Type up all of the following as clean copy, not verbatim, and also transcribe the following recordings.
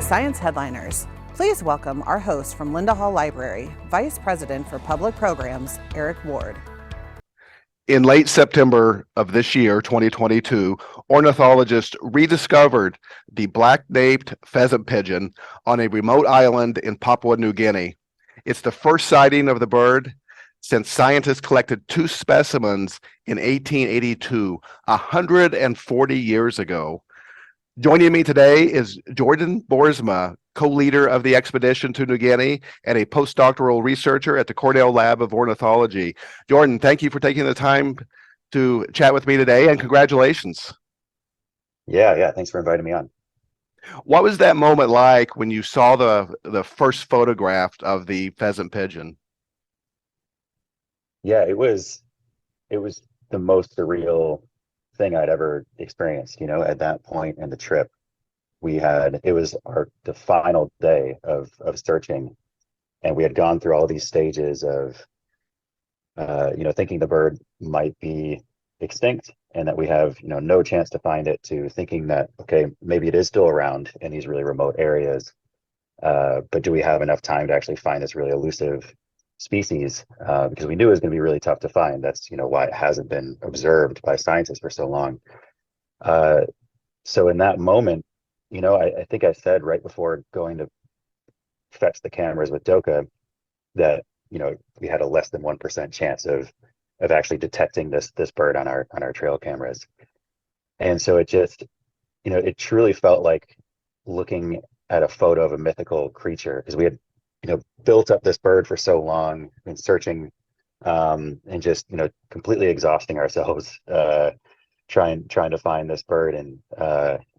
Science Headliners. Please welcome our host from Linda Hall Library, Vice President for Public Programs, Eric Ward. In late September of this year, 2022, ornithologists rediscovered the black-naped pheasant pigeon on a remote island in Papua New Guinea. It's the first sighting of the bird since scientists collected two specimens in 1882, 140 years ago. Joining me today is Jordan Boersma, co-leader of the expedition to New Guinea and a postdoctoral researcher at the Cornell Lab of Ornithology. Jordan, thank you for taking the time to chat with me today, and congratulations. Yeah, thanks for inviting me on. What was that moment like when you saw the first photograph of the pheasant pigeon? Yeah, it was the most surreal thing I'd ever experienced. At that point in the trip, it was the final day of searching, and we had gone through all these stages of thinking the bird might be extinct and that we have no chance to find it, to thinking that, okay, maybe it is still around in these really remote areas, but do we have enough time to actually find this really elusive species, because we knew it was going to be really tough to find. That's why it hasn't been observed by scientists for so long. So in that moment, I think I said right before going to fetch the cameras with Doka that we had a less than 1% chance of actually detecting this bird on our trail cameras. And so it just it truly felt like looking at a photo of a mythical creature, because we had built up this bird for so long and searching, and just completely exhausting ourselves trying to find this bird, and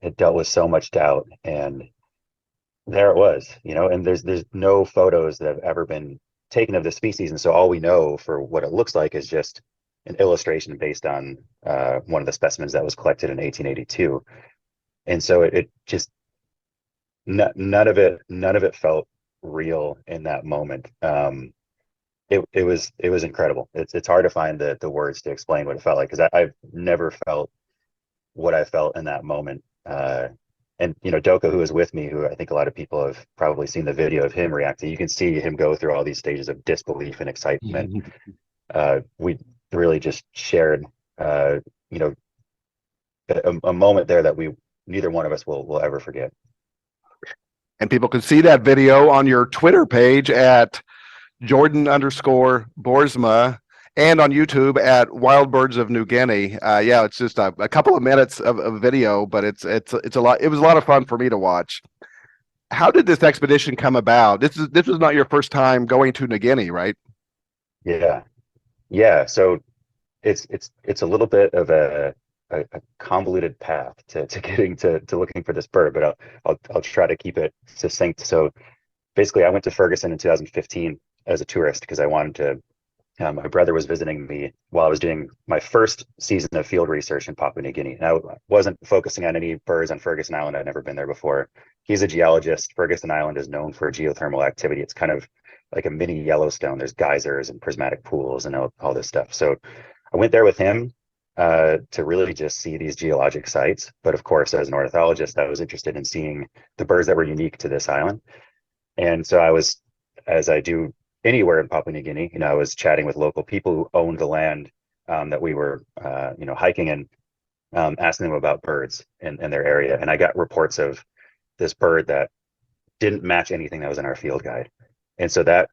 it dealt with so much doubt, and there it was. And there's no photos that have ever been taken of this species, and so all we know for what it looks like is just an illustration based on one of the specimens that was collected in 1882. And so it just none of it felt real in that moment. It was incredible. It's hard to find the words to explain what it felt like, because I've never felt what I felt in that moment. And Doka, who was with me, who I think a lot of people have probably seen the video of him reacting, you can see him go through all these stages of disbelief and excitement. We really just shared a moment there that neither one of us will ever forget. And people can see that video on your Twitter page at Jordan_Boersma, and on YouTube at Wild Birds of New Guinea. Yeah, it's just a couple of minutes of video, but it's a lot. It was a lot of fun for me to watch. How did this expedition come about? This was not your first time going to New Guinea, right? Yeah. So it's a little bit of a convoluted path to getting to looking for this bird, but I'll try to keep it succinct. So basically, I went to Ferguson in 2015 as a tourist because I wanted to. My brother was visiting me while I was doing my first season of field research in Papua New Guinea. And I wasn't focusing on any birds on Ferguson Island. I'd never been there before. He's a geologist. Ferguson Island is known for geothermal activity. It's kind of like a mini Yellowstone. There's geysers and prismatic pools and all this stuff. So I went there with him to really just see these geologic sites. But of course, as an ornithologist, I was interested in seeing the birds that were unique to this island. And so I was, as I do anywhere in Papua New Guinea, I was chatting with local people who owned the land that we were, hiking in, asking them about birds in their area. And I got reports of this bird that didn't match anything that was in our field guide. And so that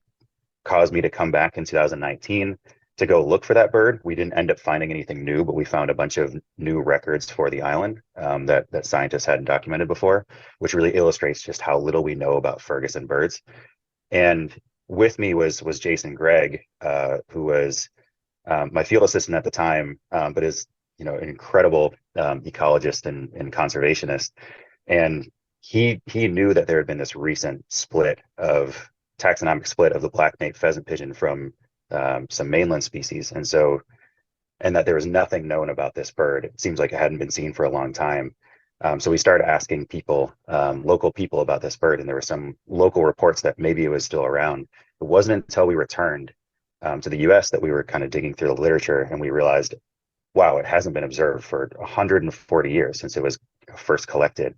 caused me to come back in 2019 to go look for that bird. We didn't end up finding anything new, but we found a bunch of new records for the island that scientists hadn't documented before, which really illustrates just how little we know about Ferguson birds. And with me was Jason Gregg, who was my field assistant at the time, but is an incredible ecologist and conservationist. And he knew that there had been this recent taxonomic split of the black-naped pheasant pigeon from some mainland species, and that there was nothing known about this bird. It seems like it hadn't been seen for a long time. So we started asking people, local people, about this bird, and there were some local reports that maybe it was still around. It wasn't until we returned to the US that we were kind of digging through the literature, and we realized, wow, it hasn't been observed for 140 years since it was first collected.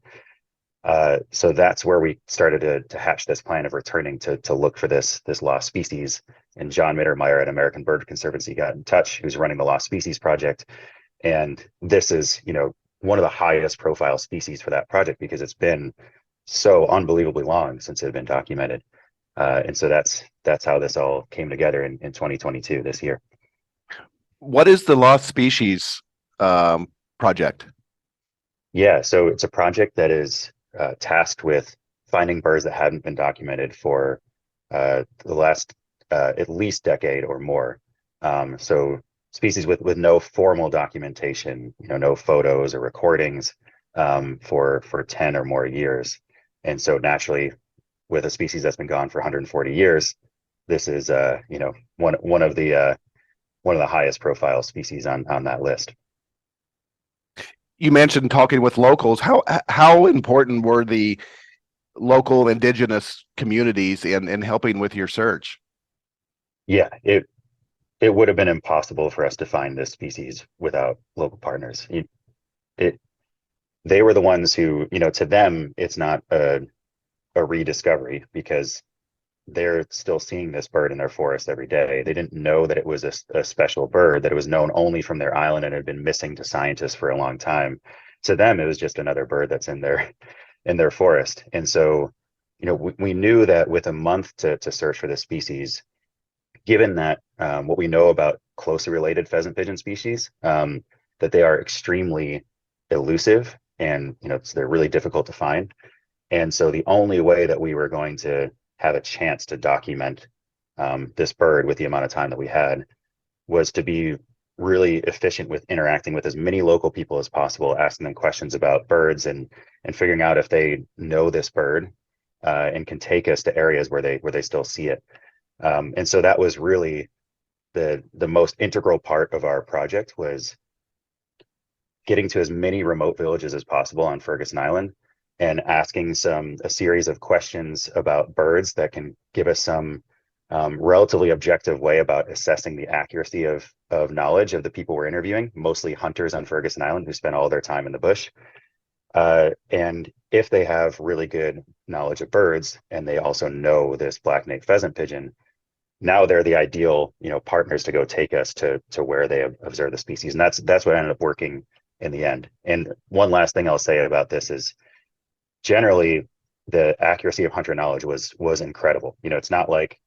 So that's where we started to hatch this plan of returning to look for this lost species. And John Mittermeier at American Bird Conservancy got in touch, who's running the Lost Species Project. And this is, one of the highest profile species for that project because it's been so unbelievably long since it had been documented. And so that's how this all came together in 2022, this year. What is the Lost Species project? Yeah, so it's a project that is tasked with finding birds that hadn't been documented for the last at least decade or more. So species with no formal documentation, no photos or recordings for 10 or more years. And so naturally, with a species that's been gone for 140 years, this is one of the highest profile species on that list. You mentioned talking with locals. How important were the local indigenous communities in helping with your search? Yeah, it would have been impossible for us to find this species without local partners. They were the ones who, to them, it's not a rediscovery because they're still seeing this bird in their forest every day. They didn't know that it was a special bird, that it was known only from their island and had been missing to scientists for a long time. To them, it was just another bird that's in their forest. And so, we knew that with a month to search for this species, given that what we know about closely related pheasant pigeon species, that they are extremely elusive and they're really difficult to find. And so the only way that we were going to have a chance to document this bird with the amount of time that we had was to be really efficient with interacting with as many local people as possible, asking them questions about birds and figuring out if they know this bird and can take us to areas where they still see it. And so that was really the most integral part of our project, was getting to as many remote villages as possible on Ferguson Island and asking a series of questions about birds that can give us some relatively objective way about assessing the accuracy of knowledge of the people we're interviewing, mostly hunters on Ferguson Island who spend all their time in the bush. And if they have really good knowledge of birds and they also know this black-naped pheasant pigeon, now they're the ideal partners to go take us to where they observe the species. And that's what ended up working in the end. And one last thing I'll say about this is, generally the accuracy of hunter knowledge was incredible. It's not like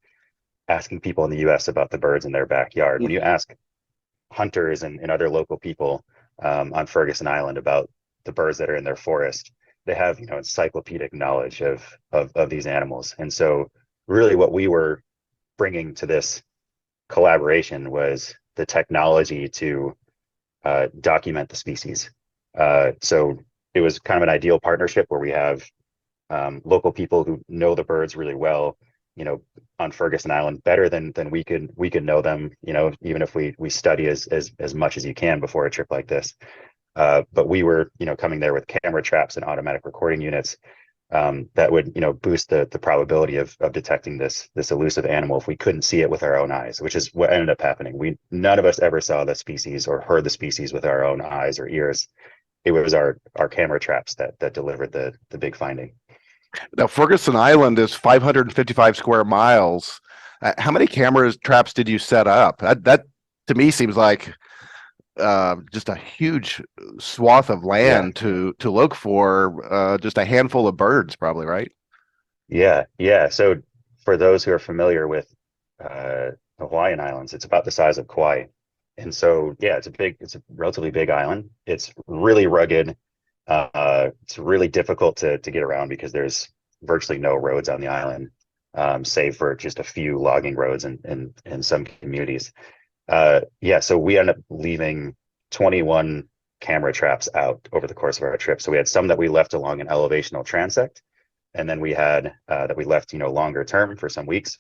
asking people in the US about the birds in their backyard. When you ask hunters and other local people on Ferguson Island about the birds that are in their forest, they have encyclopedic knowledge of these animals. And so really what we were bringing to this collaboration was the technology to document the species. So it was kind of an ideal partnership where we have local people who know the birds really well, on Ferguson Island better than we could know them, even if we study as much as you can before a trip like this. But we were, coming there with camera traps and automatic recording units that would, boost the probability of detecting this elusive animal if we couldn't see it with our own eyes, which is what ended up happening. None of us ever saw the species or heard the species with our own eyes or ears. It was our camera traps that delivered the big finding. Now, Ferguson Island is 555 square miles. How many camera traps did you set up? That to me seems like just a huge swath of land to look for just a handful of birds, probably, right? Yeah. So for those who are familiar with the Hawaiian Islands, it's about the size of Kauai. And so, yeah, it's a relatively big island. It's really rugged. It's really difficult to get around because there's virtually no roads on the island, save for just a few logging roads in some communities. So we ended up leaving 21 camera traps out over the course of our trip. So we had some that we left along an elevational transect, and then we had that we left, longer term for some weeks.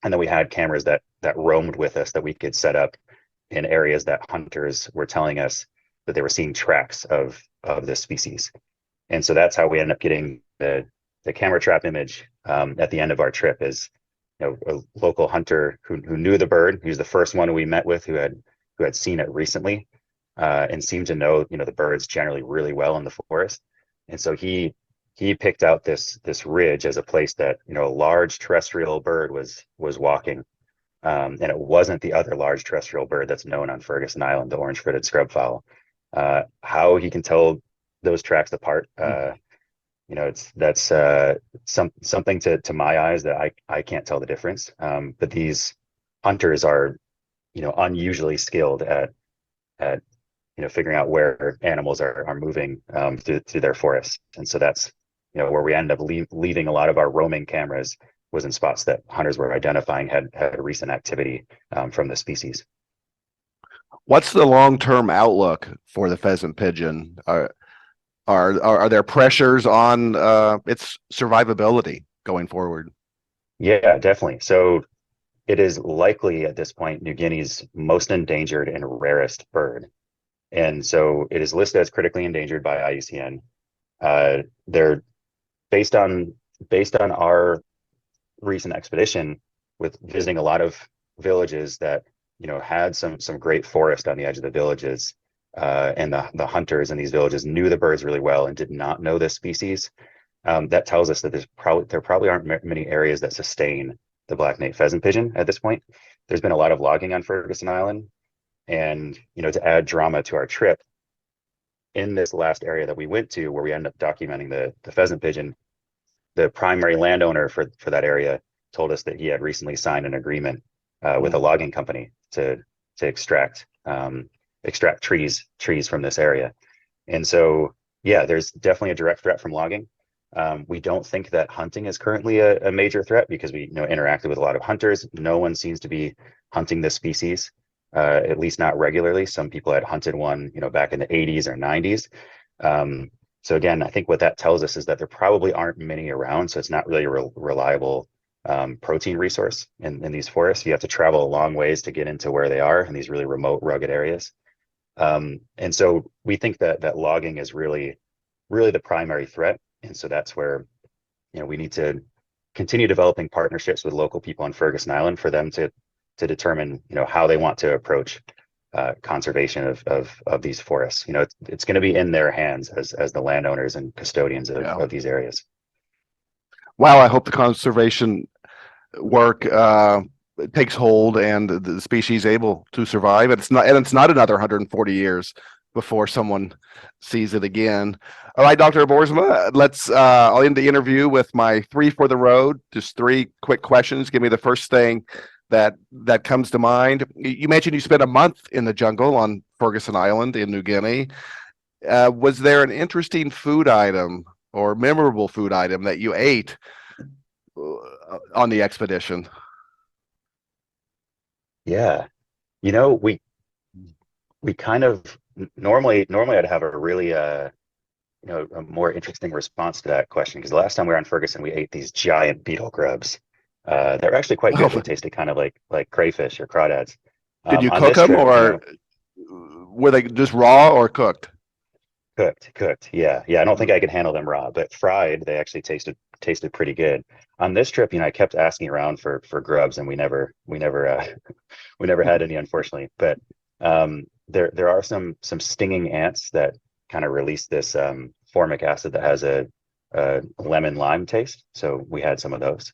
And then we had cameras that roamed with us that we could set up in areas that hunters were telling us that they were seeing tracks of this species. And so that's how we ended up getting the camera trap image at the end of our trip. Is a local hunter who knew the bird. He was the first one we met with who had seen it recently and seemed to know the birds generally really well in the forest. And so he he picked out this ridge as a place that, you know, a large terrestrial bird was walking. And it wasn't the other large terrestrial bird that's known on Ferguson Island, the orange-footed scrub fowl. How he can tell those tracks apart, you know, that's something to my eyes that I can't tell the difference. But these hunters are, you know, unusually skilled at you know, figuring out where animals are moving through their forests. And so that's, you know, where we end up leaving a lot of our roaming cameras was in spots that hunters were identifying had recent activity from the species. What's the long-term outlook for the pheasant pigeon? Are there pressures on its survivability going forward? Yeah, definitely. So it is likely at this point New Guinea's most endangered and rarest bird. And so it is listed as critically endangered by IUCN. They're based on our recent expedition with visiting a lot of villages that, you know, had some great forest on the edge of the villages, and the hunters in these villages knew the birds really well and did not know this species. That tells us that there probably aren't many areas that sustain the black-naped pheasant pigeon at this point. There's been a lot of logging on Ferguson Island, and, you know, to add drama to our trip, in this last area that we went to, where we ended up documenting the pheasant pigeon, the primary landowner for that area told us that he had recently signed an agreement with a logging company to extract trees from this area. And so, yeah, there's definitely a direct threat from logging. We don't think that hunting is currently a major threat because we, you know, interacted with a lot of hunters. No one seems to be hunting this species, at least not regularly. Some people had hunted one, you know, back in the 80s or 90s. So again, I think what that tells us is that there probably aren't many around. So it's not really a reliable protein resource in these forests. You have to travel a long ways to get into where they are in these really remote, rugged areas. And so we think that logging is really the primary threat. And so that's where, you know, we need to continue developing partnerships with local people on Ferguson Island for them to determine, you know, how they want to approach conservation of these forests. You know, it's going to be in their hands as the landowners and custodians of these areas. Wow, I hope the conservation work takes hold and the species able to survive. It's not another 140 years before someone sees it again. All right, Dr. Boersma, I'll end the interview with my 3 for the road. Just 3 quick questions. Give me the first thing that comes to mind. You mentioned you spent a month in the jungle on Ferguson Island in New Guinea. Was there an interesting food item or memorable food item that you ate on the expedition? Yeah, you know, we kind of normally I'd have a really you know, a more interesting response to that question, because the last time we were on Ferguson, we ate these giant beetle grubs. That were actually quite good. They tasted kind of like crayfish or crawdads. Did you On cook this them, trip, you or know, were they just raw or cooked? cooked. Yeah. I don't think I could handle them raw, but fried, they actually tasted pretty good. On this trip, you know, I kept asking around for grubs, and we never we never had any, unfortunately. But there are some stinging ants that kind of release this formic acid that has a lemon lime taste. So we had some of those.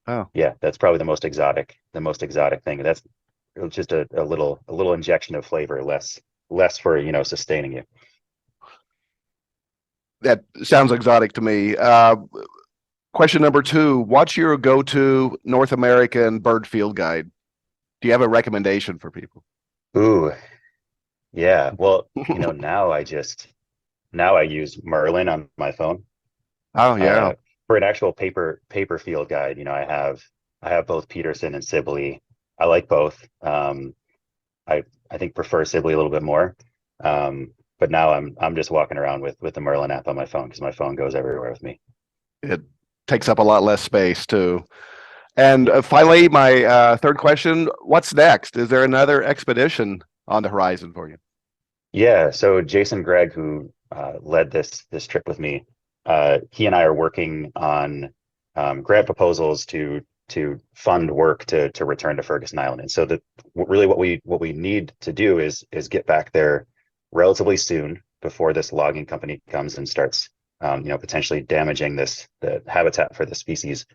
Oh, Yeah, that's probably the most exotic thing. That's just a little injection of flavor, less for, you know, sustaining you. that sounds exotic to me. Question number 2, what's your go-to North American bird field guide? Do you have a recommendation for people? Ooh, yeah. Well, you know, now I use Merlin on my phone. Oh, yeah. For an actual paper field guide, you know, I have both Peterson and Sibley. I like both. I think prefer Sibley a little bit more. But now I'm just walking around with the Merlin app on my phone, because my phone goes everywhere with me. It takes up a lot less space too. And finally, my 3rd question, what's next? Is there another expedition on the horizon for you? Yeah, so Jason Gregg, who led this trip with me, he and I are working on grant proposals to fund work to return to Ferguson Island. And so really what we need to do is get back there relatively soon, before this logging company comes and starts potentially damaging the habitat for the species,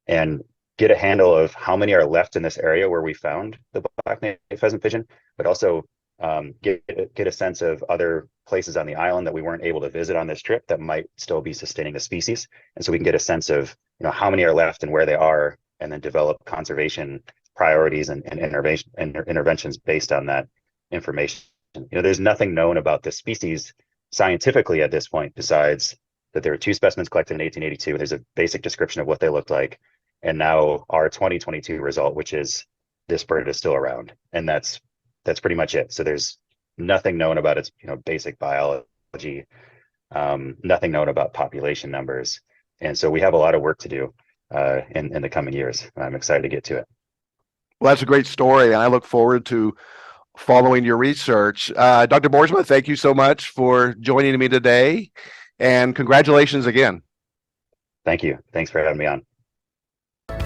and get a handle of how many are left in this area where we found the black-naped pheasant pigeon, but also get a sense of other places on the island that we weren't able to visit on this trip that might still be sustaining the species. And so we can get a sense of how many are left and where they are, and then develop conservation priorities and interventions based on that information. There's nothing known about this species scientifically at this point, besides that there were 2 specimens collected in 1882. There's a basic description of what they looked like. And now our 2022 result, which is this bird is still around. And that's pretty much it. So there's nothing known about its basic biology, nothing known about population numbers. And so we have a lot of work to do in the coming years. I'm excited to get to it. Well, that's a great story, and I look forward to following your research. Dr. Boersma, thank you so much for joining me today, and congratulations again. Thank you. Thanks for having me on.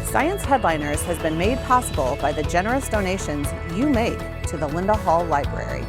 Science Headliners has been made possible by the generous donations you make to the Linda Hall Library.